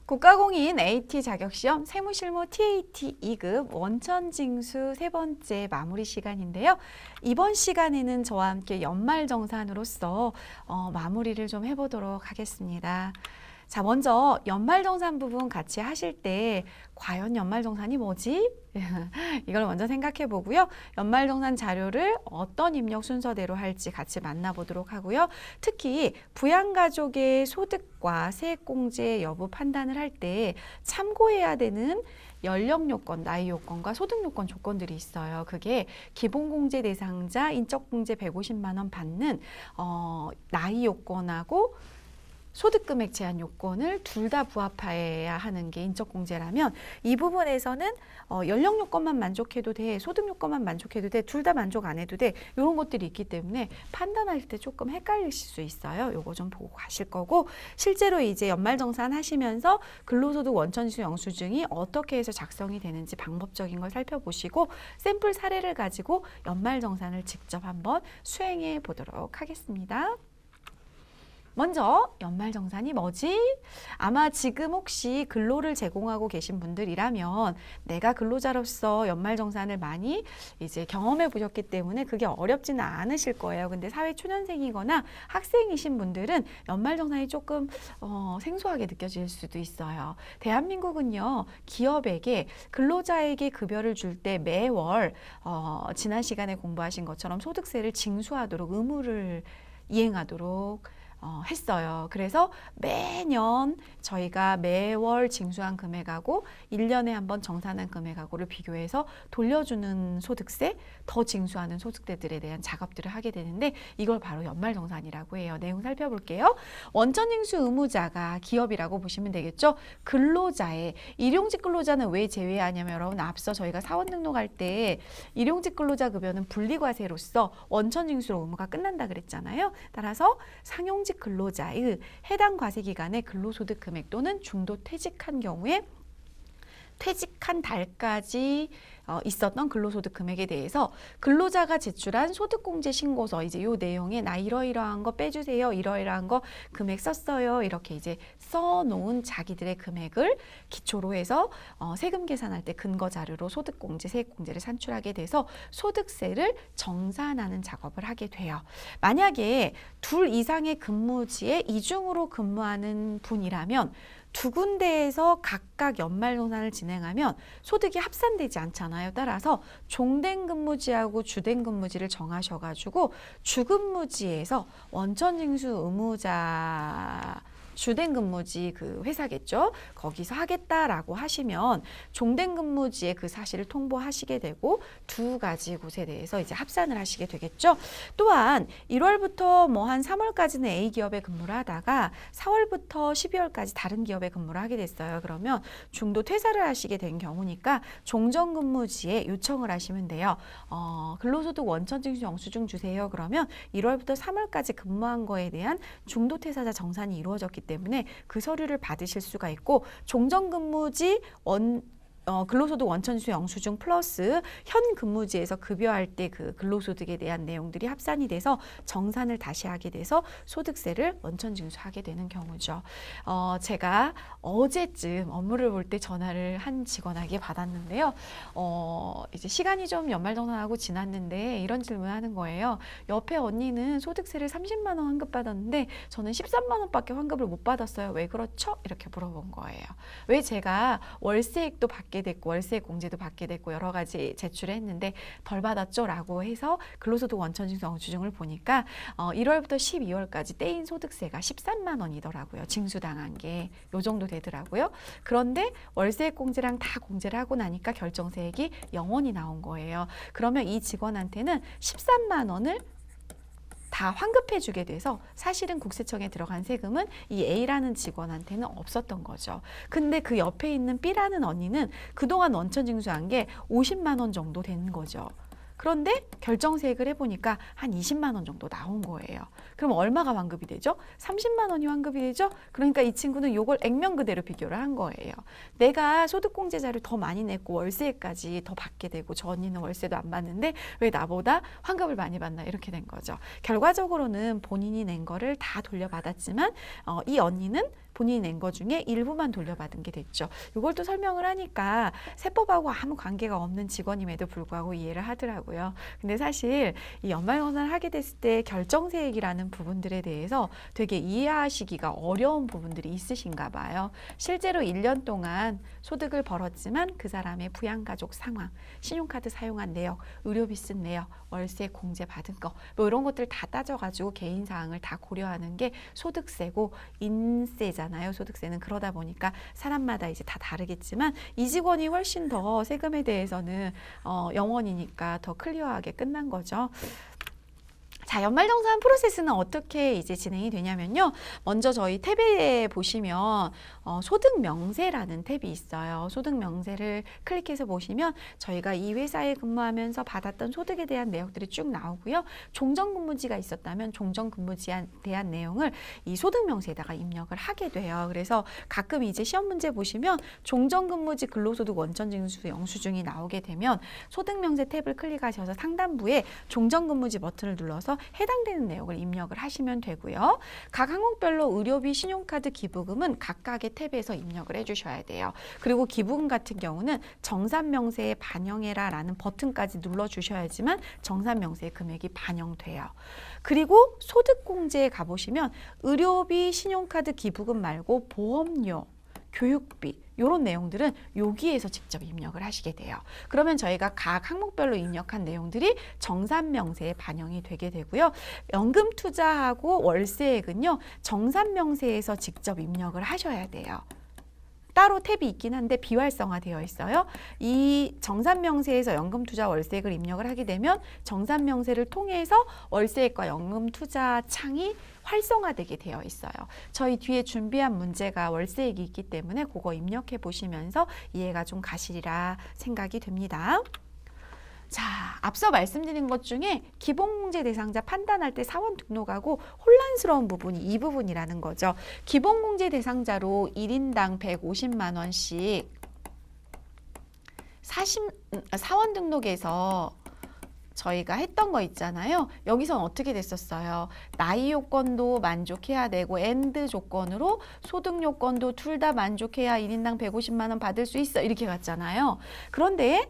국가공인 AT 자격시험 세무실무 TAT 2급 원천징수 세 번째 마무리 시간인데요. 이번 시간에는 저와 함께 연말정산으로서 마무리를 좀 해보도록 하겠습니다. 자, 먼저 연말정산 부분 같이 하실 때 과연 연말정산이 뭐지? 이걸 먼저 생각해 보고요. 연말정산 자료를 어떤 입력 순서대로 할지 같이 만나보도록 하고요. 특히 부양가족의 소득과 세액공제 여부 판단을 할 때 참고해야 되는 연령요건, 나이요건과 소득요건 조건들이 있어요. 그게 기본공제 대상자 인적공제 150만 원 받는 나이요건하고 소득금액 제한 요건을 둘 다 부합해야 하는 게 인적공제라면 이 부분에서는 연령 요건만 만족해도 돼, 소득 요건만 만족해도 돼, 둘 다 만족 안 해도 돼, 이런 것들이 있기 때문에 판단할 때 조금 헷갈리실 수 있어요. 요거 좀 보고 가실 거고, 실제로 이제 연말정산 하시면서 근로소득 원천징수 영수증이 어떻게 해서 작성이 되는지 방법적인 걸 살펴보시고 샘플 사례를 가지고 연말정산을 직접 한번 수행해 보도록 하겠습니다. 먼저 연말정산이 뭐지? 아마 지금 혹시 근로를 제공하고 계신 분들이라면 내가 근로자로서 연말정산을 많이 이제 경험해 보셨기 때문에 그게 어렵지는 않으실 거예요. 근데 사회초년생이거나 학생이신 분들은 연말정산이 조금 생소하게 느껴질 수도 있어요. 대한민국은요, 기업에게 근로자에게 급여를 줄 때 매월 지난 시간에 공부하신 것처럼 소득세를 징수하도록 의무를 이행하도록 했어요. 그래서 매년 저희가 매월 징수한 금액하고 1년에 한 번 정산한 금액하고를 비교해서 돌려주는 소득세, 더 징수하는 소득세들에 대한 작업들을 하게 되는데 이걸 바로 연말정산이라고 해요. 내용 살펴볼게요. 원천징수 의무자가 기업이라고 보시면 되겠죠. 근로자의 일용직 근로자는 왜 제외하냐면 여러분 앞서 저희가 사원 등록할 때 일용직 근로자 급여는 분리과세로서 원천징수로 의무가 끝난다 그랬잖아요. 따라서 상용직 근로자의 해당 과세기간의 근로소득 금액 또는 중도 퇴직한 경우에 퇴직한 달까지 있었던 근로소득 금액에 대해서 근로자가 제출한 소득공제 신고서 이제 요 내용에 나 이러이러한 거 빼주세요, 이러이러한 거 금액 썼어요, 이렇게 이제 써놓은 자기들의 금액을 기초로 해서 세금 계산할 때 근거 자료로 소득공제, 세액공제를 산출하게 돼서 소득세를 정산하는 작업을 하게 돼요. 만약에 둘 이상의 근무지에 이중으로 근무하는 분이라면 두 군데에서 각각 연말정산을 진행하면 소득이 합산되지 않잖아요. 따라서 종된 근무지하고 주된 근무지를 정하셔가지고 주근무지에서 원천징수 의무자 주된 근무지 그 회사겠죠. 거기서 하겠다라고 하시면 종된 근무지에 그 사실을 통보하시게 되고 두 가지 곳에 대해서 이제 합산을 하시게 되겠죠. 또한 1월부터 뭐 한 3월까지는 A 기업에 근무를 하다가 4월부터 12월까지 다른 기업에 근무를 하게 됐어요. 그러면 중도 퇴사를 하시게 된 경우니까 종전 근무지에 요청을 하시면 돼요. 근로소득 원천징수 영수증 주세요. 그러면 1월부터 3월까지 근무한 거에 대한 중도 퇴사자 정산이 이루어졌기 때문에 그 서류를 받으실 수가 있고 종전근무지 근로소득 원천징수 영수증 플러스 현 근무지에서 급여할 때 그 근로소득에 대한 내용들이 합산이 돼서 정산을 다시 하게 돼서 소득세를 원천징수하게 되는 경우죠. 제가 어제쯤 업무를 볼 때 전화를 한 직원에게 받았는데요. 이제 시간이 좀 연말정산하고 지났는데 이런 질문을 하는 거예요. 옆에 언니는 소득세를 30만 원 환급받았는데 저는 13만 원밖에 환급을 못 받았어요. 왜 그렇죠? 이렇게 물어본 거예요. 왜 제가 월세액도 받게 됐고 월세 공제도 받게 됐고 여러 가지 제출을 했는데 덜 받았죠? 라고 해서 근로소득 원천징수 영수증을 보니까 1월부터 12월까지 떼인 소득세가 13만 원이더라고요. 징수당한 게 요 정도 되더라고요. 그런데 월세 공제랑 다 공제를 하고 나니까 결정세액이 0원이 나온 거예요. 그러면 이 직원한테는 13만 원을 다 환급해 주게 돼서 사실은 국세청에 들어간 세금은 이 A라는 직원한테는 없었던 거죠. 근데 그 옆에 있는 B라는 언니는 그동안 원천징수한 게 50만 원 정도 되는 거죠. 그런데 결정세액을 해보니까 한 20만 원 정도 나온 거예요. 그럼 얼마가 환급이 되죠? 30만 원이 환급이 되죠? 그러니까 이 친구는 이걸 액면 그대로 비교를 한 거예요. 내가 소득공제자를 더 많이 냈고 월세까지 더 받게 되고 저 언니는 월세도 안 받는데 왜 나보다 환급을 많이 받나 이렇게 된 거죠. 결과적으로는 본인이 낸 거를 다 돌려받았지만 이 언니는 본인이 낸 거 중에 일부만 돌려받은 게 됐죠. 이걸 또 설명을 하니까 세법하고 아무 관계가 없는 직원임에도 불구하고 이해를 하더라고요. 근데 사실 이 연말정산을 하게 됐을 때 결정세액이라는 부분들에 대해서 되게 이해하시기가 어려운 부분들이 있으신가 봐요. 실제로 1년 동안 소득을 벌었지만 그 사람의 부양가족 상황, 신용카드 사용한 내역, 의료비 쓴 내역, 월세 공제 받은 거, 뭐 이런 것들 다 따져가지고 개인 사항을 다 고려하는 게 소득세고 인세잖아요. 소득세는 그러다 보니까 사람마다 이제 다 다르겠지만 이 직원이 훨씬 더 세금에 대해서는 영원이니까 더 클리어하게 끝난 거죠. 자, 연말정산 프로세스는 어떻게 이제 진행이 되냐면요. 먼저 저희 탭에 보시면 소득명세라는 탭이 있어요. 소득명세를 클릭해서 보시면 저희가 이 회사에 근무하면서 받았던 소득에 대한 내역들이 쭉 나오고요. 종전근무지가 있었다면 종전근무지에 대한 내용을 이 소득명세에다가 입력을 하게 돼요. 그래서 가끔 이제 시험 문제 보시면 종전근무지 근로소득 원천징수 영수증이 나오게 되면 소득명세 탭을 클릭하셔서 상단부에 종전근무지 버튼을 눌러서 해당되는 내용을 입력을 하시면 되고요. 각 항목별로 의료비, 신용카드, 기부금은 각각의 탭에서 입력을 해주셔야 돼요. 그리고 기부금 같은 경우는 정산명세에 반영해라 라는 버튼까지 눌러주셔야지만 정산명세의 금액이 반영돼요. 그리고 소득공제에 가보시면 의료비, 신용카드, 기부금 말고 보험료, 교육비 이런 내용들은 여기에서 직접 입력을 하시게 돼요. 그러면 저희가 각 항목별로 입력한 내용들이 정산명세에 반영이 되게 되고요. 연금 투자하고 월세액은요. 정산명세에서 직접 입력을 하셔야 돼요. 따로 탭이 있긴 한데 비활성화되어 있어요. 이 정산명세에서 연금투자 월세액을 입력을 하게 되면 정산명세를 통해서 월세액과 연금투자 창이 활성화되게 되어 있어요. 저희 뒤에 준비한 문제가 월세액이 있기 때문에 그거 입력해 보시면서 이해가 좀 가시리라 생각이 됩니다. 자, 앞서 말씀드린 것 중에 기본공제 대상자 판단할 때 사원 등록하고 혼란스러운 부분이 이 부분이라는 거죠. 기본공제 대상자로 1인당 150만 원씩 사원 등록에서 저희가 했던 거 있잖아요. 여기선 어떻게 됐었어요? 나이 요건도 만족해야 되고 엔드 조건으로 소득 요건도 둘 다 만족해야 1인당 150만 원 받을 수 있어. 이렇게 갔잖아요. 그런데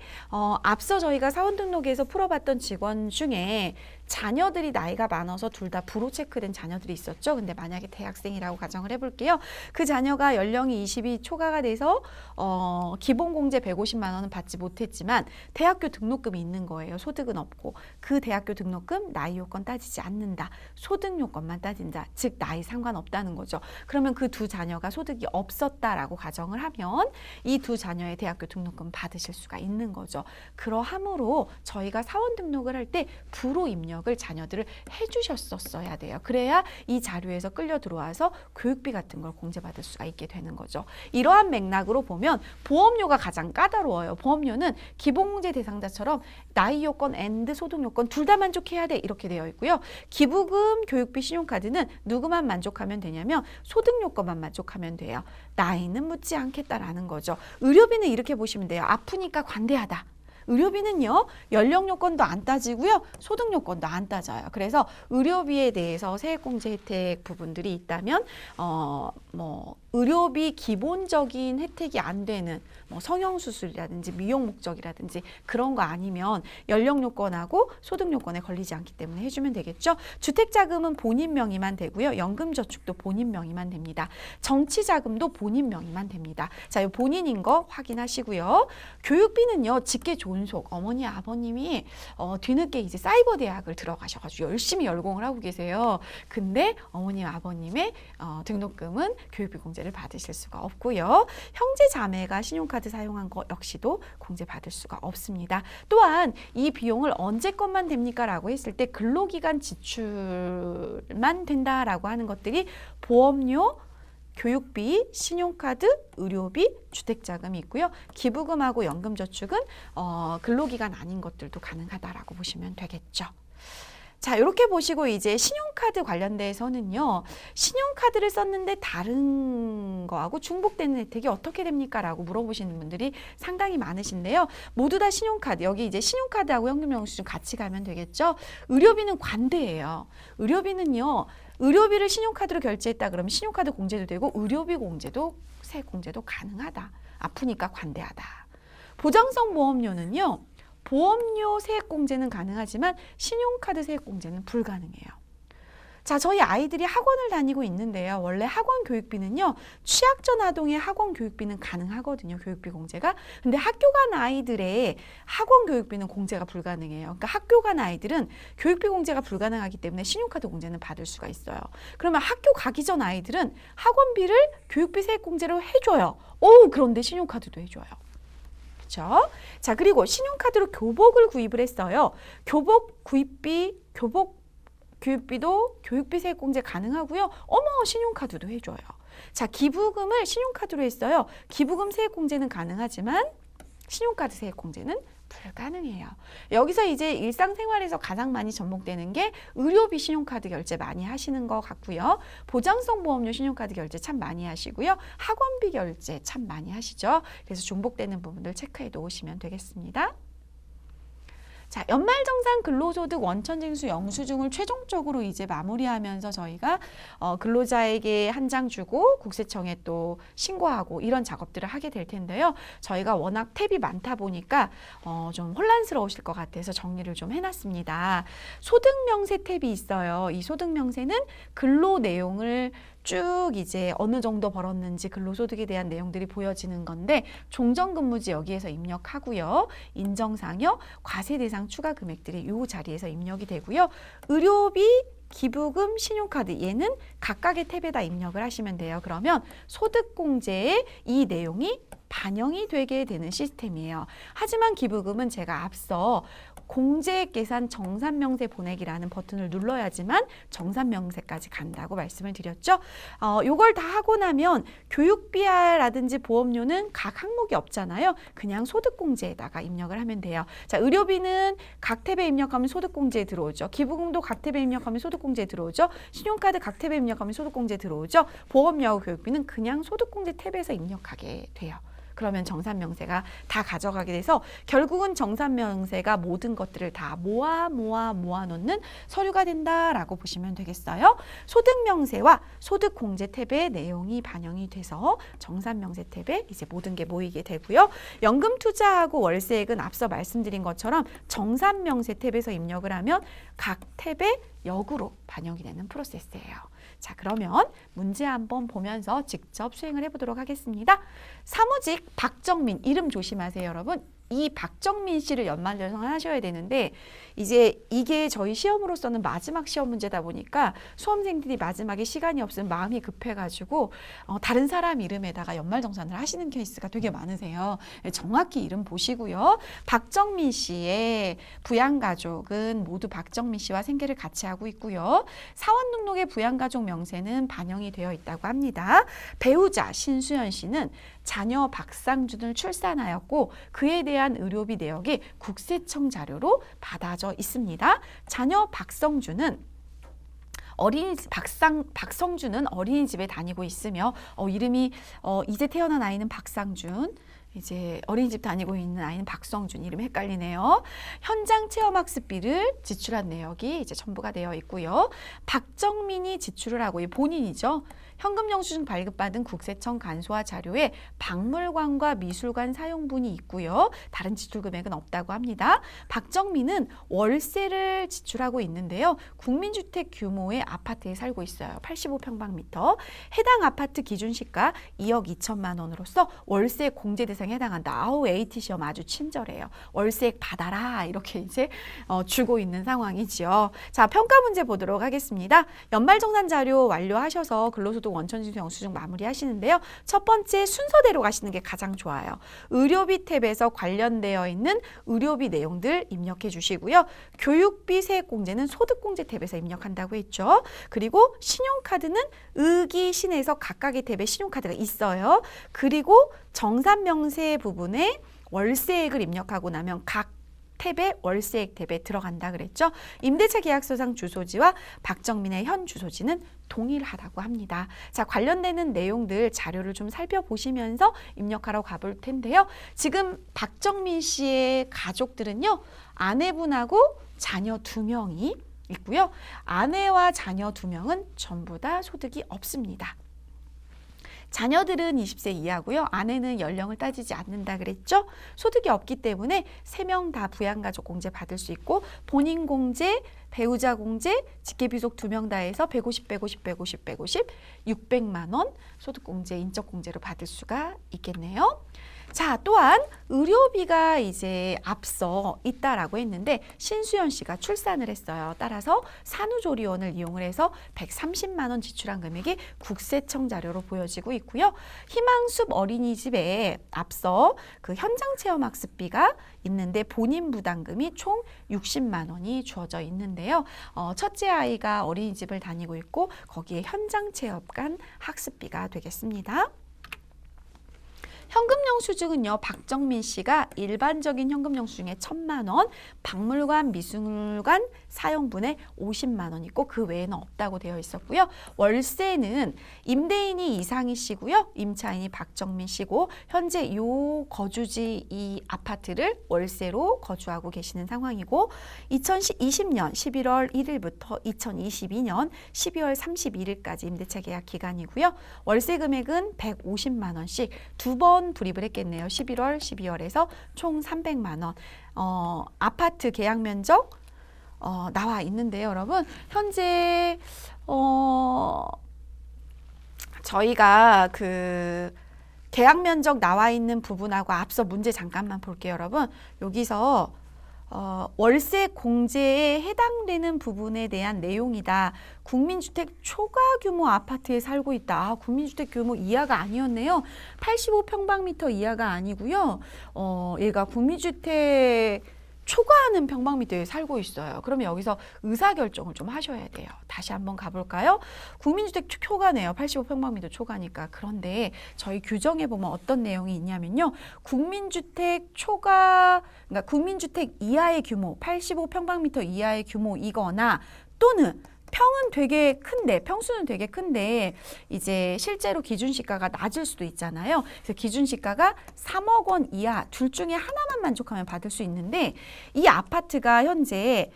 앞서 저희가 사원 등록에서 풀어봤던 직원 중에 자녀들이 나이가 많아서 둘 다 불호 체크된 자녀들이 있었죠. 근데 만약에 대학생이라고 가정을 해볼게요. 그 자녀가 연령이 20이 초과가 돼서 기본공제 150만 원은 받지 못했지만 대학교 등록금이 있는 거예요. 소득은 없고. 그 대학교 등록금 나이 요건 따지지 않는다. 소득 요건만 따진다. 즉 나이 상관없다는 거죠. 그러면 그 두 자녀가 소득이 없었다라고 가정을 하면 이 두 자녀의 대학교 등록금 받으실 수가 있는 거죠. 그러함으로 저희가 사원 등록을 할 때 불호 입력을 자녀들을 해주셨었어야 돼요. 그래야 이 자료에서 끌려 들어와서 교육비 같은 걸 공제받을 수가 있게 되는 거죠. 이러한 맥락으로 보면 보험료가 가장 까다로워요. 보험료는 기본공제 대상자처럼 나이 요건, 엔드 소득 요건 둘 다 만족해야 돼 이렇게 되어 있고요. 기부금, 교육비, 신용카드는 누구만 만족하면 되냐면 소득 요건만 만족하면 돼요. 나이는 묻지 않겠다라는 거죠. 의료비는 이렇게 보시면 돼요. 아프니까 관대하다. 의료비는요, 연령 요건도 안 따지고요, 소득 요건도 안 따져요. 그래서 의료비에 대해서 세액공제 혜택 부분들이 있다면, 의료비 기본적인 혜택이 안 되는 성형수술이라든지 미용 목적이라든지 그런 거 아니면 연령 요건하고 소득 요건에 걸리지 않기 때문에 해주면 되겠죠. 주택자금은 본인 명의만 되고요. 연금저축도 본인 명의만 됩니다. 정치자금도 본인 명의만 됩니다. 자, 이 본인인 거 확인하시고요. 교육비는요, 직계 존속, 어머니, 아버님이 뒤늦게 이제 사이버 대학을 들어가셔가지고 열심히 열공을 하고 계세요. 근데 어머님, 아버님의 등록금은 교육비 공제를 받으실 수가 없고요. 형제 자매가 신용카드 사용한 거 역시도 공제 받을 수가 없습니다. 또한 이 비용을 언제 것만 됩니까? 라고 했을 때 근로기간 지출만 된다라고 하는 것들이 보험료, 교육비, 신용카드, 의료비, 주택자금이 있고요. 기부금하고 연금저축은 근로기간 아닌 것들도 가능하다라고 보시면 되겠죠. 자, 이렇게 보시고 이제 신용카드 관련돼서는요. 신용카드를 썼는데 다른 거하고 중복되는 혜택이 어떻게 됩니까? 라고 물어보시는 분들이 상당히 많으신데요. 모두 다 신용카드, 여기 이제 신용카드하고 현금영수증 같이 가면 되겠죠. 의료비는 관대예요. 의료비는요. 의료비를 신용카드로 결제했다 그러면 신용카드 공제도 되고 의료비 공제도 세액 공제도 가능하다. 아프니까 관대하다. 보장성 보험료는요. 보험료 세액 공제는 가능하지만 신용카드 세액 공제는 불가능해요. 자, 저희 아이들이 학원을 다니고 있는데요. 원래 학원 교육비는요. 취약전 아동의 학원 교육비는 가능하거든요. 교육비 공제가. 근데 학교 간 아이들의 학원 교육비는 공제가 불가능해요. 그러니까 학교 간 아이들은 교육비 공제가 불가능하기 때문에 신용카드 공제는 받을 수가 있어요. 그러면 학교 가기 전 아이들은 학원비를 교육비 세액 공제로 해줘요. 그런데 신용카드도 해줘요. 그렇죠? 자, 그리고 신용카드로 교복을 구입을 했어요. 교복 교육비도 교육비 세액 공제 가능하고요. 신용카드도 해줘요. 자, 기부금을 신용카드로 했어요. 기부금 세액 공제는 가능하지만 신용카드 세액 공제는 불가능해요. 여기서 이제 일상생활에서 가장 많이 접목되는 게 의료비 신용카드 결제 많이 하시는 것 같고요. 보장성 보험료 신용카드 결제 참 많이 하시고요. 학원비 결제 참 많이 하시죠. 그래서 중복되는 부분들 체크해 놓으시면 되겠습니다. 자, 연말정산 근로소득 원천징수 영수증을 최종적으로 이제 마무리하면서 저희가 근로자에게 한 장 주고 국세청에 또 신고하고 이런 작업들을 하게 될 텐데요. 저희가 워낙 탭이 많다 보니까 좀 혼란스러우실 것 같아서 정리를 좀 해놨습니다. 소득명세 탭이 있어요. 이 소득명세는 근로 내용을 쭉 이제 어느 정도 벌었는지 근로소득에 대한 내용들이 보여지는 건데 종전근무지 여기에서 입력하고요. 인정상여, 과세대상 추가 금액들이 이 자리에서 입력이 되고요. 의료비, 기부금, 신용카드 얘는 각각의 탭에다 입력을 하시면 돼요. 그러면 소득공제에 이 내용이 반영이 되게 되는 시스템이에요. 하지만 기부금은 제가 앞서 공제액 계산 정산명세 보내기라는 버튼을 눌러야지만 정산명세까지 간다고 말씀을 드렸죠. 요걸 다 하고 나면 교육비라든지 보험료는 각 항목이 없잖아요. 그냥 소득공제에다가 입력을 하면 돼요. 자, 의료비는 각 탭에 입력하면 소득공제에 들어오죠. 기부금도 각 탭에 입력하면 소득공제에 들어오죠. 신용카드 각 탭에 입력하면 소득공제에 들어오죠. 보험료하고 교육비는 그냥 소득공제 탭에서 입력하게 돼요. 그러면 정산명세가 다 가져가게 돼서 결국은 정산명세가 모든 것들을 다 모아 놓는 서류가 된다라고 보시면 되겠어요. 소득명세와 소득공제 탭에 내용이 반영이 돼서 정산명세 탭에 이제 모든 게 모이게 되고요. 연금투자하고 월세액은 앞서 말씀드린 것처럼 정산명세 탭에서 입력을 하면 각 탭에 역으로 반영이 되는 프로세스예요. 자, 그러면 문제 한번 보면서 직접 수행을 해보도록 하겠습니다. 사무직 박정민, 이름 조심하세요, 여러분. 이 박정민 씨를 연말정산 하셔야 되는데 이제 이게 저희 시험으로서는 마지막 시험 문제다 보니까 수험생들이 마지막에 시간이 없으면 마음이 급해가지고 다른 사람 이름에다가 연말정산을 하시는 케이스가 되게 많으세요. 정확히 이름 보시고요. 박정민 씨의 부양가족은 모두 박정민 씨와 생계를 같이 하고 있고요. 사원 등록의 부양가족 명세는 반영이 되어 있다고 합니다. 배우자 신수연 씨는 자녀 박상준을 출산하였고 그에 대한 의료비 내역이 국세청 자료로 받아져 있습니다. 자녀 박성준은 박성준은 어린이집에 다니고 있으며 이름이 이제 태어난 아이는 박상준, 이제 어린이집 다니고 있는 아이는 박성준, 이름이 헷갈리네요. 현장 체험학습비를 지출한 내역이 이제 첨부가 되어 있고요. 박정민이 지출을 하고, 이 본인이죠. 현금영수증 발급받은 국세청 간소화 자료에 박물관과 미술관 사용분이 있고요. 다른 지출 금액은 없다고 합니다. 박정민은 월세를 지출하고 있는데요. 국민주택 규모의 아파트에 살고 있어요. 85평방미터. 해당 아파트 기준시가 2억 2천만 원으로서 월세 공제 대상에 해당한다. AT 시험 아주 친절해요. 월세액 받아라 이렇게 이제 주고 있는 상황이지요. 자, 평가 문제 보도록 하겠습니다. 연말정산 자료 완료하셔서 근로소득 원천징수 영수증 마무리하시는데요. 첫 번째 순서대로 가시는 게 가장 좋아요. 의료비 탭에서 관련되어 있는 의료비 내용들 입력해 주시고요. 교육비 세액공제는 소득공제 탭에서 입력한다고 했죠. 그리고 신용카드는 의기신에서 각각의 탭에 신용카드가 있어요. 그리고 정산명세 부분에 월세액을 입력하고 나면 각 탭에 월세액 탭에 들어간다 그랬죠. 임대차 계약서상 주소지와 박정민의 현 주소지는 동일하다고 합니다. 자, 관련되는 내용들 자료를 좀 살펴보시면서 입력하러 가볼 텐데요. 지금 박정민 씨의 가족들은요. 아내분하고 자녀 2명이 있고요. 아내와 자녀 2명은 전부 다 소득이 없습니다. 자녀들은 20세 이하고요. 아내는 연령을 따지지 않는다 그랬죠. 소득이 없기 때문에 3명 다 부양가족 공제 받을 수 있고 본인 공제, 배우자 공제, 직계비속 2명 다 해서 150, 600만 원 소득 공제, 인적 공제로 받을 수가 있겠네요. 자, 또한 의료비가 이제 앞서 있다라고 했는데 신수연 씨가 출산을 했어요. 따라서 산후조리원을 이용을 해서 130만 원 지출한 금액이 국세청 자료로 보여지고 있고요. 희망숲 어린이집에 앞서 그 현장 체험 학습비가 있는데 본인 부담금이 총 60만 원이 주어져 있는데요. 첫째 아이가 어린이집을 다니고 있고 거기에 현장 체험관 학습비가 되겠습니다. 현금 영수증은요. 박정민 씨가 일반적인 현금 영수증에 1,000만 원, 박물관, 미술관 사용분에 50만 원 있고 그 외에는 없다고 되어 있었고요. 월세는 임대인이 이상희 씨고요. 임차인이 박정민 씨고 현재 요 거주지 이 아파트를 월세로 거주하고 계시는 상황이고 2020년 11월 1일부터 2022년 12월 31일까지 임대차 계약 기간이고요. 월세 금액은 150만 원씩 2번 불입을 했겠네요. 11월, 12월에서 총 300만 원. 아파트 계약 면적 나와 있는데요, 여러분. 현재 저희가 그 계약 면적 나와 있는 부분하고 앞서 문제 잠깐만 볼게요, 여러분. 여기서 월세 공제에 해당되는 부분에 대한 내용이다. 국민주택 초과 규모 아파트에 살고 있다. 국민주택 규모 이하가 아니었네요. 85평방미터 이하가 아니고요. 얘가 국민주택 초과하는 평방미터에 살고 있어요. 그러면 여기서 의사결정을 좀 하셔야 돼요. 다시 한번 가볼까요? 국민주택 초과네요. 85평방미터 초과니까. 그런데 저희 규정에 보면 어떤 내용이 있냐면요. 국민주택 초과, 그러니까 국민주택 이하의 규모, 85평방미터 이하의 규모이거나 또는 평은 되게 큰데, 평수는 되게 큰데 이제 실제로 기준시가가 낮을 수도 있잖아요. 그래서 기준시가가 3억 원 이하 둘 중에 하나만 만족하면 받을 수 있는데 이 아파트가 현재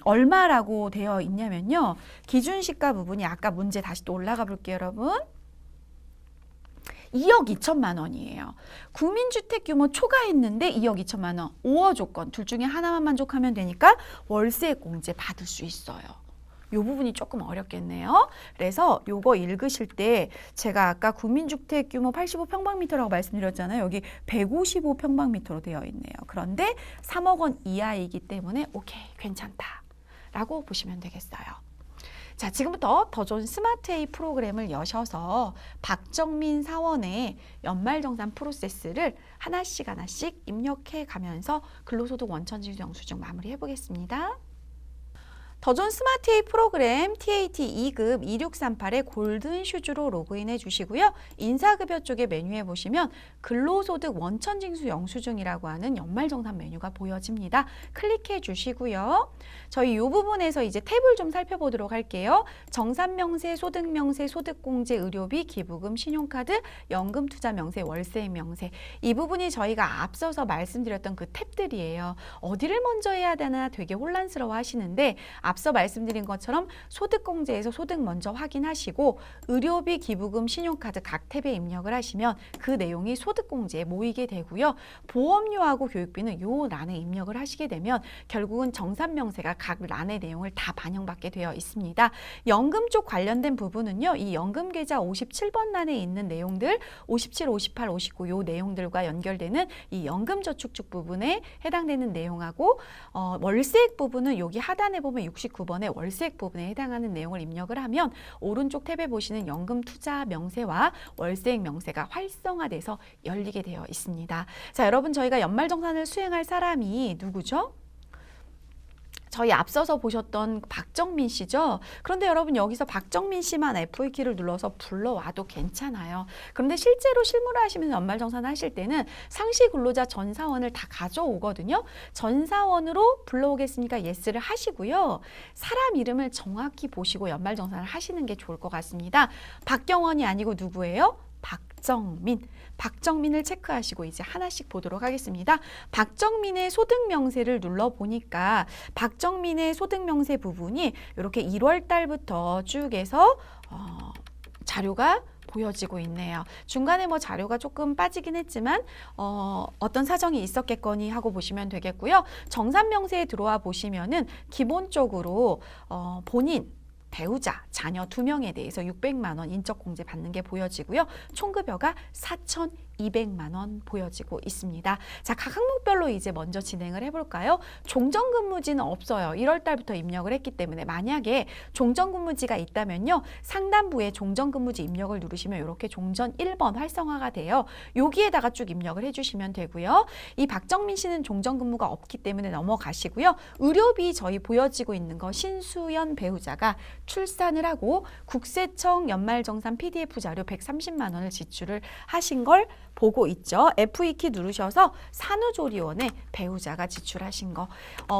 얼마라고 되어 있냐면요. 기준시가 부분이 아까 문제 다시 또 올라가 볼게요, 여러분. 2억 2천만 원이에요. 국민주택 규모 초과했는데 2억 2천만 원, 5호 조건 둘 중에 하나만 만족하면 되니까 월세 공제 받을 수 있어요. 이 부분이 조금 어렵겠네요. 그래서 요거 읽으실 때 제가 아까 국민주택 규모 85평방미터라고 말씀드렸잖아요. 여기 155평방미터로 되어 있네요. 그런데 3억 원 이하이기 때문에 오케이, 괜찮다라고 보시면 되겠어요. 자, 지금부터 더 좋은 스마트 A 프로그램을 여셔서 박정민 사원의 연말정산 프로세스를 하나씩 입력해 가면서 근로소득 원천징수 영수증 마무리해 보겠습니다. 더 좋은 스마트 A 프로그램 TAT 2급 2638의 골든 슈즈로 로그인해 주시고요. 인사급여 쪽에 메뉴에 보시면 근로소득 원천징수 영수증이라고 하는 연말정산 메뉴가 보여집니다. 클릭해 주시고요. 저희 이 부분에서 이제 탭을 좀 살펴보도록 할게요. 정산명세, 소득명세, 소득공제, 의료비, 기부금, 신용카드, 연금투자명세, 월세명세. 이 부분이 저희가 앞서서 말씀드렸던 그 탭들이에요. 어디를 먼저 해야 되나 되게 혼란스러워 하시는데 앞서 말씀드린 것처럼 소득공제에서 소득 먼저 확인하시고 의료비, 기부금, 신용카드 각 탭에 입력을 하시면 그 내용이 소득공제에 모이게 되고요. 보험료하고 교육비는 요 란에 입력을 하시게 되면 결국은 정산명세가 각 란의 내용을 다 반영받게 되어 있습니다. 연금 쪽 관련된 부분은요. 이 연금계좌 57번 란에 있는 내용들 57, 58, 59 요 내용들과 연결되는 이 연금저축 쪽 부분에 해당되는 내용하고 월세액 부분은 여기 하단에 보면 69번의 월세액 부분에 해당하는 내용을 입력을 하면 오른쪽 탭에 보시는 연금 투자 명세와 월세액 명세가 활성화돼서 열리게 되어 있습니다. 자, 여러분 저희가 연말정산을 수행할 사람이 누구죠? 저희 앞서서 보셨던 박정민 씨죠. 그런데 여러분 여기서 박정민 씨만 F2 키를 눌러서 불러와도 괜찮아요. 그런데 실제로 실무를 하시면서 연말정산을 하실 때는 상시 근로자 전사원을 다 가져오거든요. 전사원으로 불러오겠으니까 예스를 하시고요. 사람 이름을 정확히 보시고 연말정산을 하시는 게 좋을 것 같습니다. 박경원이 아니고 누구예요? 박정민. 박정민을 체크하시고 이제 하나씩 보도록 하겠습니다. 박정민의 소득명세를 눌러보니까 박정민의 소득명세 부분이 이렇게 1월 달부터 쭉 해서 자료가 보여지고 있네요. 중간에 뭐 자료가 조금 빠지긴 했지만 어떤 사정이 있었겠거니 하고 보시면 되겠고요. 정산명세에 들어와 보시면은 기본적으로 본인 배우자, 자녀 2명에 대해서 600만 원 인적공제 받는 게 보여지고요. 총급여가 4,200만 원 보여지고 있습니다. 자, 각 항목별로 이제 먼저 진행을 해볼까요? 종전근무지는 없어요. 1월 달부터 입력을 했기 때문에 만약에 종전근무지가 있다면요. 상단부에 종전근무지 입력을 누르시면 이렇게 종전 1번 활성화가 돼요. 여기에다가 쭉 입력을 해주시면 되고요. 이 박정민 씨는 종전근무가 없기 때문에 넘어가시고요. 의료비 저희 보여지고 있는 거 신수연 배우자가 출산을 하고 국세청 연말정산 PDF 자료 130만 원을 지출을 하신 걸 보고 있죠. F2키 누르셔서 산후조리원에 배우자가 지출하신 거.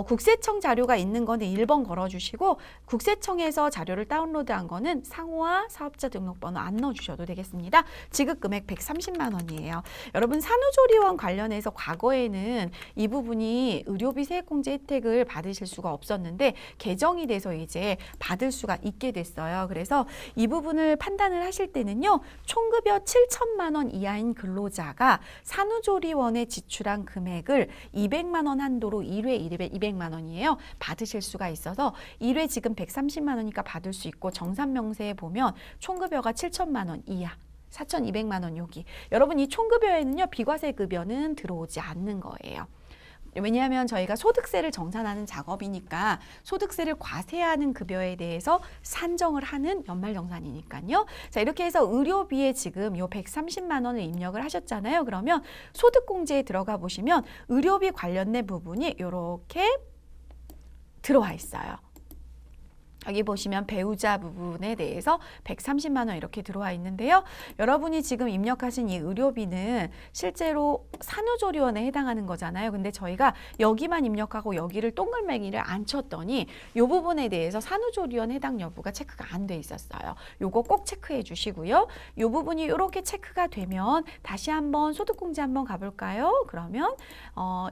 국세청 자료가 있는 거는 1번 걸어주시고 국세청에서 자료를 다운로드한 거는 상호와 사업자 등록번호 안 넣어주셔도 되겠습니다. 지급금액 130만 원이에요. 여러분 산후조리원 관련해서 과거에는 이 부분이 의료비 세액공제 혜택을 받으실 수가 없었는데 개정이 돼서 이제 받을 수가 있게 됐어요. 그래서 이 부분을 판단을 하실 때는요. 총급여 7천만 원 이하인 근로자가 산후조리원에 지출한 금액을 200만 원 한도로 1회 200만 원이에요. 받으실 수가 있어서 1회 지금 130만 원이니까 받을 수 있고 정산명세에 보면 총급여가 7천만 원 이하 4,200만 원 여기. 여러분 이 총급여에는요. 비과세급여는 들어오지 않는 거예요. 왜냐하면 저희가 소득세를 정산하는 작업이니까 소득세를 과세하는 급여에 대해서 산정을 하는 연말정산이니까요. 자, 이렇게 해서 의료비에 지금 요 130만 원을 입력을 하셨잖아요. 그러면 소득공제에 들어가 보시면 의료비 관련된 부분이 이렇게 들어와 있어요. 여기 보시면 배우자 부분에 대해서 130만 원 이렇게 들어와 있는데요. 여러분이 지금 입력하신 이 의료비는 실제로 산후조리원에 해당하는 거잖아요. 근데 저희가 여기만 입력하고 여기를 동글매기를 안 쳤더니 이 부분에 대해서 산후조리원 해당 여부가 체크가 안 돼 있었어요. 요거 꼭 체크해 주시고요. 이 부분이 이렇게 체크가 되면 다시 한번 소득공제 한번 가볼까요? 그러면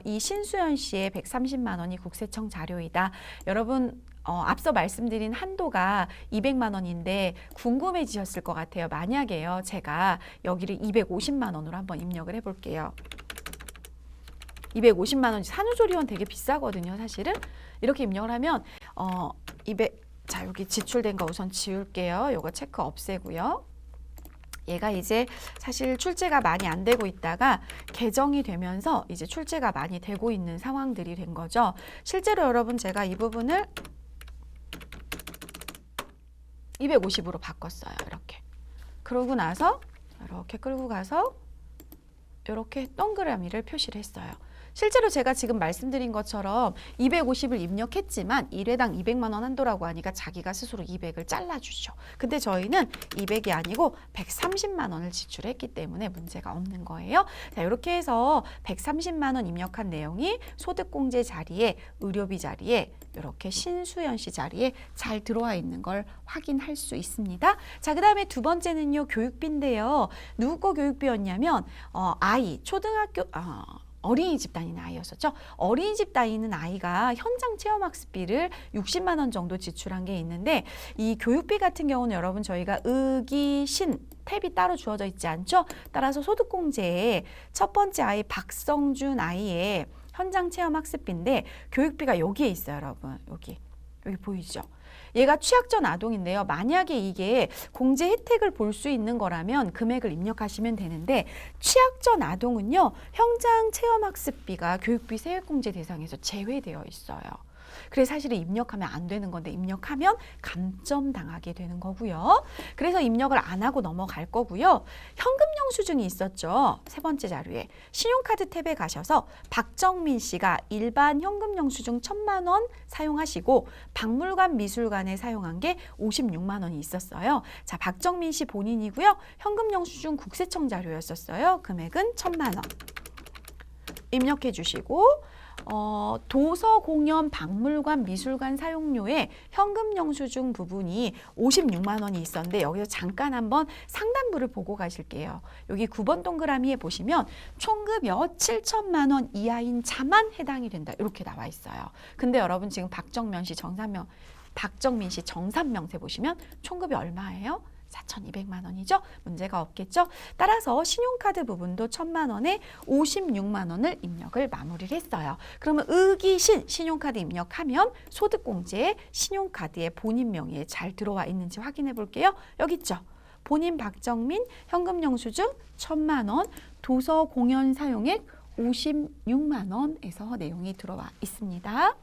이 신수연 씨의 130만 원이 국세청 자료이다. 여러분 앞서 말씀드린 한도가 200만 원인데 궁금해지셨을 것 같아요. 만약에요. 제가 여기를 250만 원으로 한번 입력을 해볼게요. 250만 원, 산후조리원 되게 비싸거든요. 사실은. 이렇게 입력을 하면 자, 여기 지출된 거 우선 지울게요. 요거 체크 없애고요. 얘가 이제 사실 출제가 많이 안 되고 있다가 개정이 되면서 이제 출제가 많이 되고 있는 상황들이 된 거죠. 실제로 여러분 제가 이 부분을 250으로 바꿨어요. 이렇게. 그러고 나서 이렇게 끌고 가서 이렇게 동그라미를 표시를 했어요. 실제로 제가 지금 말씀드린 것처럼 250을 입력했지만 1회당 200만 원 한도라고 하니까 자기가 스스로 200을 잘라주죠. 근데 저희는 200이 아니고 130만 원을 지출했기 때문에 문제가 없는 거예요. 자, 이렇게 해서 130만 원 입력한 내용이 소득공제 자리에 의료비 자리에 이렇게 신수연 씨 자리에 잘 들어와 있는 걸 확인할 수 있습니다. 자, 그 다음에 두 번째는요. 교육비인데요. 누구 거 교육비였냐면 아이, 초등학교 어린이집 다니는 아이였었죠. 어린이집 다니는 아이가 현장 체험학습비를 60만 원 정도 지출한 게 있는데 이 교육비 같은 경우는 여러분 저희가 의기, 신, 탭이 따로 주어져 있지 않죠? 따라서 소득공제에 첫 번째 아이 박성준 아이의 현장 체험학습비인데 교육비가 여기에 있어요, 여러분. 여기 보이죠? 얘가 취약전 아동인데요. 만약에 이게 공제 혜택을 볼 수 있는 거라면 금액을 입력하시면 되는데 취약전 아동은요. 현장 체험학습비가 교육비 세액공제 대상에서 제외되어 있어요. 그래서 사실은 입력하면 안 되는 건데 입력하면 감점당하게 되는 거고요. 그래서 입력을 안 하고 넘어갈 거고요. 현금 영수증이 있었죠. 세 번째 자료에 신용카드 탭에 가셔서 박정민 씨가 일반 현금 영수증 1,000만 원 사용하시고 박물관 미술관에 사용한 게 56만 원이 있었어요. 자, 박정민 씨 본인이고요. 현금 영수증 국세청 자료였었어요. 금액은 1,000만 원. 입력해 주시고 도서, 공연, 박물관, 미술관 사용료에 현금 영수증 부분이 56만 원이 있었는데 여기서 잠깐 한번 상단부를 보고 가실게요. 여기 9번 동그라미에 보시면 총급여 7천만 원 이하인 자만 해당이 된다. 이렇게 나와 있어요. 근데 여러분 지금 박정민 씨 정산명세 보시면 총급이 얼마예요? 4,200만 원이죠. 문제가 없겠죠. 따라서 신용카드 부분도 1,000만 원에 56만 원을 입력을 마무리를 했어요. 그러면 의기신 신용카드 입력하면 소득공제에 신용카드의 본인 명의에 잘 들어와 있는지 확인해 볼게요. 여기 있죠. 본인 박정민 현금 영수증 1,000만 원, 도서 공연 사용액 56만 원에서 내용이 들어와 있습니다.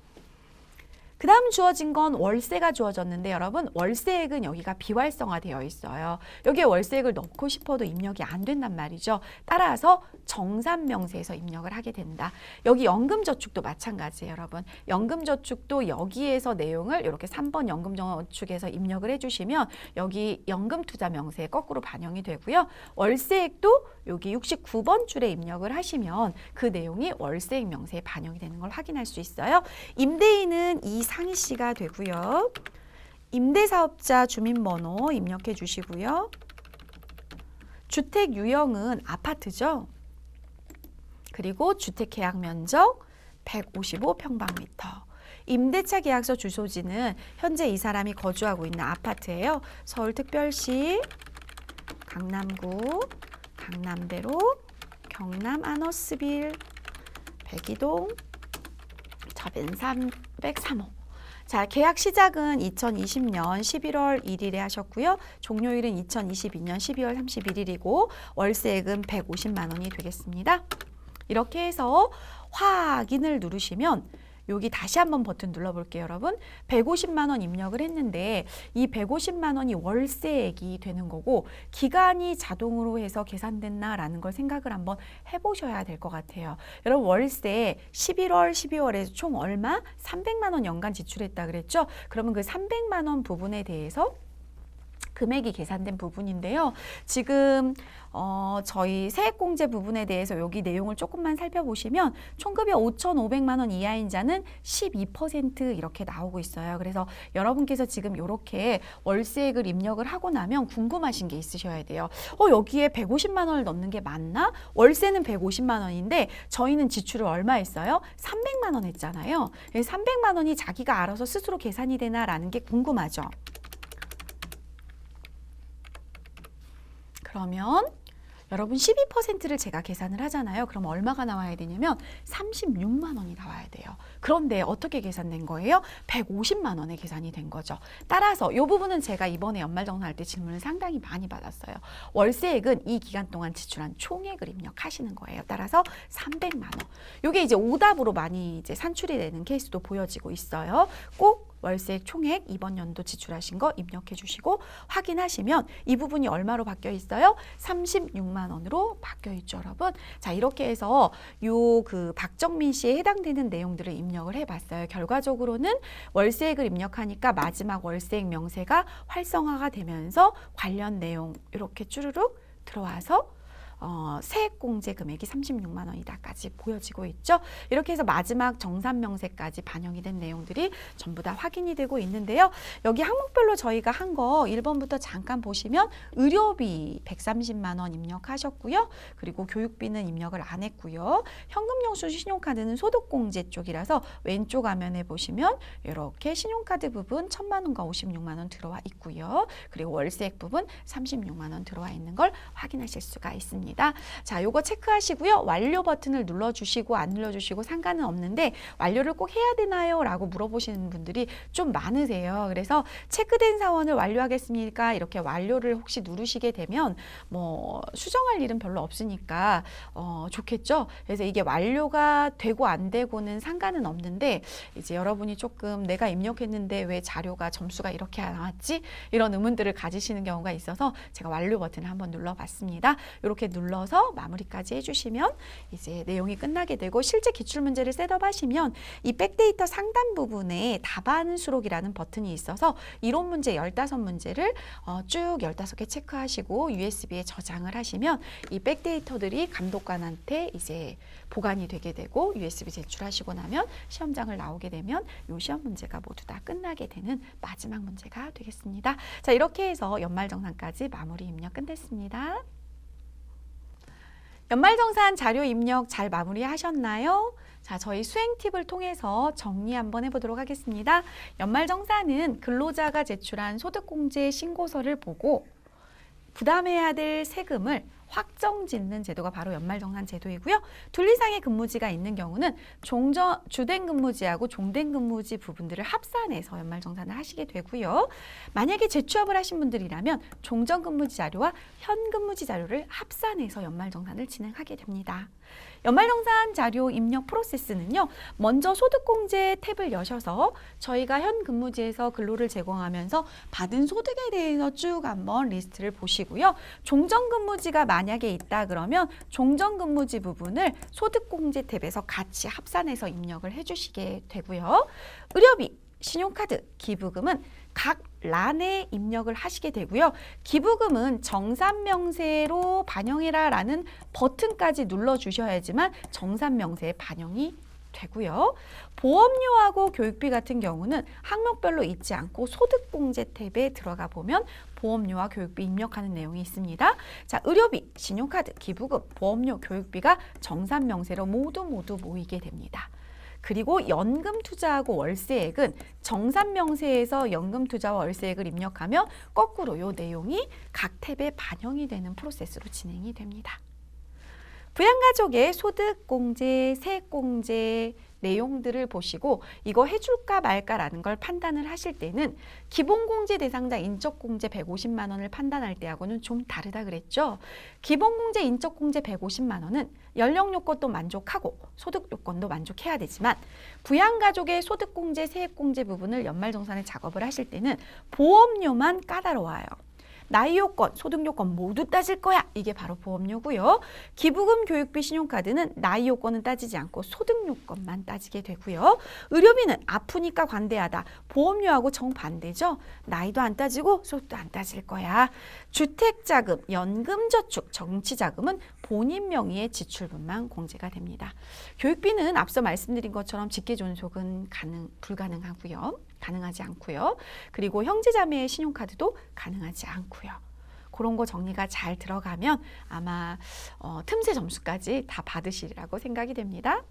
그 다음 주어진 건 월세가 주어졌는데 여러분 월세액은 여기가 비활성화되어 있어요. 여기에 월세액을 넣고 싶어도 입력이 안 된단 말이죠. 따라서 정산명세에서 입력을 하게 된다. 여기 연금저축도 마찬가지예요. 여러분 연금저축도 여기에서 내용을 이렇게 3번 연금저축에서 입력을 해주시면 여기 연금투자명세에 거꾸로 반영이 되고요. 월세액도 여기 69번 줄에 입력을 하시면 그 내용이 월세액 명세에 반영이 되는 걸 확인할 수 있어요. 임대인은 이상희 씨가 되고요. 임대사업자 주민번호 입력해 주시고요. 주택 유형은 아파트죠. 그리고 주택 계약 면적 155평방미터. 임대차 계약서 주소지는 현재 이 사람이 거주하고 있는 아파트예요. 서울특별시, 강남구, 강남대로, 경남 아너스빌, 백이동, 접엔 303호. 자, 계약 시작은 2020년 11월 1일에 하셨고요. 종료일은 2022년 12월 31일이고 월세액은 150만 원이 되겠습니다. 이렇게 해서 확인을 누르시면 여기 다시 한번 버튼 눌러볼게요, 여러분. 150만 원 입력을 했는데 이 150만 원이 월세액이 되는 거고 기간이 자동으로 해서 계산됐나라는 걸 생각을 한번 해보셔야 될 것 같아요. 여러분 월세 11월, 12월에 총 얼마? 300만 원 연간 지출했다 그랬죠? 그러면 그 300만 원 부분에 대해서 금액이 계산된 부분인데요. 지금 저희 세액공제 부분에 대해서 여기 내용을 조금만 살펴보시면 총급여 5,500만 원 이하인 자는 12% 이렇게 나오고 있어요. 그래서 여러분께서 지금 이렇게 월세액을 입력을 하고 나면 궁금하신 게 있으셔야 돼요. 여기에 150만 원을 넣는 게 맞나? 월세는 150만 원인데 저희는 지출을 얼마 했어요? 300만 원 했잖아요. 300만 원이 자기가 알아서 스스로 계산이 되나라는 게 궁금하죠. 그러면 여러분 12%를 제가 계산을 하잖아요. 그럼 얼마가 나와야 되냐면 36만 원이 나와야 돼요. 그런데 어떻게 계산된 거예요? 150만 원에 계산이 된 거죠. 따라서 이 부분은 제가 이번에 연말정산할 때 질문을 상당히 많이 받았어요. 월세액은 이 기간 동안 지출한 총액을 입력하시는 거예요. 따라서 300만 원. 이게 이제 오답으로 많이 이제 산출이 되는 케이스도 보여지고 있어요. 꼭 월세액 총액 이번 연도 지출하신 거 입력해 주시고 확인하시면 이 부분이 얼마로 바뀌어 있어요? 36만 원으로 바뀌어 있죠, 여러분. 자, 이렇게 해서 그 박정민 씨에 해당되는 내용들을 입력을 해봤어요. 결과적으로는 월세액을 입력하니까 마지막 월세액 명세가 활성화가 되면서 관련 내용 이렇게 쭈루룩 들어와서 세액공제 금액이 36만 원이다까지 보여지고 있죠. 이렇게 해서 마지막 정산명세까지 반영이 된 내용들이 전부 다 확인이 되고 있는데요. 여기 항목별로 저희가 한 거 1번부터 잠깐 보시면 의료비 130만 원 입력하셨고요. 그리고 교육비는 입력을 안 했고요. 현금영수증 신용카드는 소득공제 쪽이라서 왼쪽 화면에 보시면 이렇게 신용카드 부분 1,000만 원과 56만 원 들어와 있고요. 그리고 월세액 부분 36만 원 들어와 있는 걸 확인하실 수가 있습니다. 되겠습니다. 자, 요거 체크하시고요. 완료 버튼을 눌러주시고 안 눌러주시고 상관은 없는데 완료를 꼭 해야 되나요? 라고 물어보시는 분들이 좀 많으세요. 그래서 체크된 사원을 완료하겠습니까? 이렇게 완료를 혹시 누르시게 되면 뭐 수정할 일은 별로 없으니까 좋겠죠. 그래서 이게 완료가 되고 안 되고는 상관은 없는데 이제 여러분이 조금 내가 입력했는데 왜 자료가 점수가 이렇게 나왔지? 이런 의문들을 가지시는 경우가 있어서 제가 완료 버튼을 한번 눌러봤습니다. 이렇게 눌러서 마무리까지 해주시면 이제 내용이 끝나게 되고 실제 기출문제를 셋업하시면 이 백데이터 상단 부분에 답안 수록이라는 버튼이 있어서 이론 문제 15문제를 쭉 15개 체크하시고 USB에 저장을 하시면 이 백데이터들이 감독관한테 이제 보관이 되게 되고 USB 제출하시고 나면 시험장을 나오게 되면 이 시험 문제가 모두 다 끝나게 되는 마지막 문제가 되겠습니다. 자, 이렇게 해서 연말정산까지 마무리 입력 끝냈습니다. 연말정산 자료 입력 잘 마무리하셨나요? 자, 저희 수행 팁을 통해서 정리 한번 해보도록 하겠습니다. 연말정산은 근로자가 제출한 소득공제 신고서를 보고 부담해야 될 세금을 확정 짓는 제도가 바로 연말정산 제도이고요. 둘리상의 근무지가 있는 경우는 주된 근무지하고 종된 근무지 부분들을 합산해서 연말정산을 하시게 되고요. 만약에 재취업을 하신 분들이라면 종전 근무지 자료와 현 근무지 자료를 합산해서 연말정산을 진행하게 됩니다. 연말정산 자료 입력 프로세스는요. 먼저 소득공제 탭을 여셔서 저희가 현 근무지에서 근로를 제공하면서 받은 소득에 대해서 쭉 한번 리스트를 보시고요. 종전 근무지가 만약에 있다 그러면 종전 근무지 부분을 소득공제 탭에서 같이 합산해서 입력을 해주시게 되고요. 의료비, 신용카드, 기부금은 각 란에 입력을 하시게 되고요. 기부금은 정산명세로 반영해라 라는 버튼까지 눌러주셔야지만 정산명세에 반영이 되고요. 보험료하고 교육비 같은 경우는 항목별로 잊지 않고 소득공제 탭에 들어가 보면 보험료와 교육비 입력하는 내용이 있습니다. 자, 의료비, 신용카드, 기부금, 보험료, 교육비가 정산명세로 모두 모이게 됩니다. 그리고 연금 투자하고 월세액은 정산명세에서 연금 투자와 월세액을 입력하면 거꾸로 이 내용이 각 탭에 반영이 되는 프로세스로 진행이 됩니다. 부양가족의 소득공제, 세액공제 내용들을 보시고 이거 해줄까 말까라는 걸 판단을 하실 때는 기본공제 대상자 인적공제 150만 원을 판단할 때하고는 좀 다르다 그랬죠. 기본공제 인적공제 150만 원은 연령 요건도 만족하고 소득 요건도 만족해야 되지만 부양가족의 소득공제, 세액공제 부분을 연말정산에 작업을 하실 때는 보험료만 까다로워요. 나이 요건, 소득 요건 모두 따질 거야. 이게 바로 보험료고요. 기부금, 교육비, 신용카드는 나이 요건은 따지지 않고 소득 요건만 따지게 되고요. 의료비는 아프니까 관대하다. 보험료하고 정반대죠. 나이도 안 따지고 소득도 안 따질 거야. 주택자금, 연금저축, 정치자금은 본인 명의의 지출분만 공제가 됩니다. 교육비는 앞서 말씀드린 것처럼 직계존속은 불가능하고요. 가능하지 않고요. 그리고 형제자매의 신용카드도 가능하지 않고요. 그런 거 정리가 잘 들어가면 아마 틈새 점수까지 다 받으시리라고 생각이 됩니다.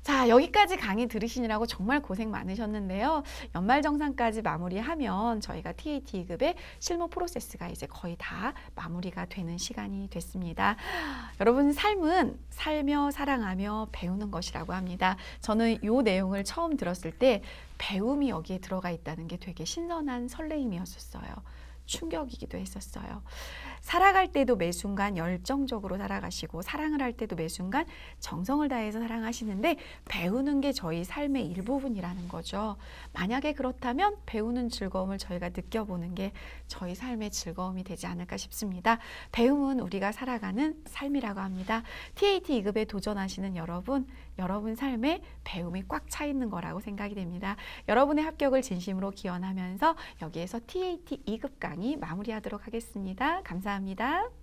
자, 여기까지 강의 들으시느라고 정말 고생 많으셨는데요. 연말정산까지 마무리하면 저희가 TAT 2급의 실무 프로세스가 이제 거의 다 마무리가 되는 시간이 됐습니다. 여러분, 삶은 살며 사랑하며 배우는 것이라고 합니다. 저는 이 내용을 처음 들었을 때 배움이 여기에 들어가 있다는 게 되게 신선한 설레임이었어요. 충격이기도 했었어요. 살아갈 때도 매 순간 열정적으로 살아가시고 사랑을 할 때도 매 순간 정성을 다해서 사랑하시는데 배우는 게 저희 삶의 일부분이라는 거죠. 만약에 그렇다면 배우는 즐거움을 저희가 느껴보는 게 저희 삶의 즐거움이 되지 않을까 싶습니다. 배움은 우리가 살아가는 삶이라고 합니다. TAT 2급에 도전하시는 여러분 삶에 배움이 꽉 차 있는 거라고 생각이 됩니다. 여러분의 합격을 진심으로 기원하면서 여기에서 TAT 2급 강의 마무리하도록 하겠습니다. 감사합니다.